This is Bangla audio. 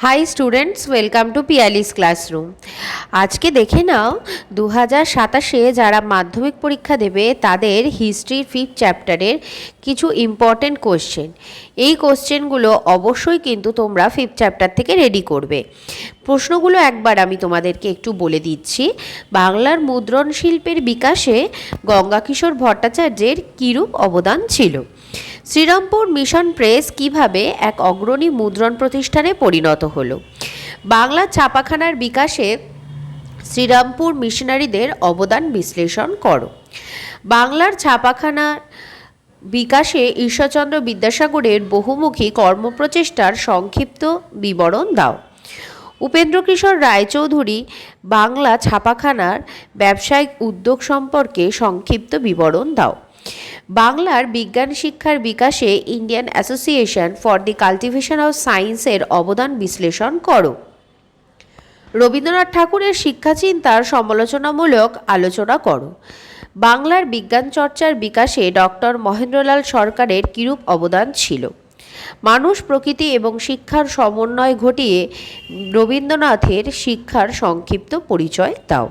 High students, welcome to Piyali's classroom. আজকে দেখে নাও 2027-এ যারা মাধ্যমিক পরীক্ষা দেবে তাদের হিস্ট্রির 5th চ্যাপ্টারের কিছু ইম্পর্টেন্ট কোশ্চেন। এই কোশ্চেনগুলো অবশ্যই কিন্তু তোমরা 5th চ্যাপ্টার থেকে রেডি করবে। প্রশ্নগুলো একবার আমি তোমাদেরকে একটু বলে দিচ্ছি। বাংলার মুদ্রণ শিল্পের বিকাশে গঙ্গাকিশোর ভট্টাচার্যের কীরূপ অবদান ছিল? শ্রীরামপুর মিশন প্রেস কিভাবে এক অগ্রণী মুদ্রণ প্রতিষ্ঠানে পরিণত হলো? বাংলা ছাপাখানার বিকাশে শ্রীরামপুর মিশনারিদের অবদান বিশ্লেষণ করো। বাংলার ছাপাখানার বিকাশে ঈশ্বরচন্দ্র বিদ্যাসাগরের বহুমুখী কর্মপ্রচেষ্টার সংক্ষিপ্ত বিবরণ দাও। উপেন্দ্রকিশোর রায়চৌধুরী বাংলা ছাপাখানার ব্যবসায়িক উদ্যোগ সম্পর্কে সংক্ষিপ্ত বিবরণ দাও। বাংলার বিজ্ঞান শিক্ষার বিকাশে Indian association for the cultivation of সায়েন্সের অবদান বিশ্লেষণ করো। রবীন্দ্রনাথ ঠাকুরের শিক্ষাচিন্তার সমালোচনামূলক আলোচনা করো। বাংলার বিজ্ঞান চর্চার বিকাশে ডক্টর মহেন্দ্রলাল সরকারের কিরূপ অবদান ছিল? মানুষ, প্রকৃতি এবং শিক্ষার সমন্বয় ঘটিয়ে রবীন্দ্রনাথের শিক্ষার সংক্ষিপ্ত পরিচয় দাও।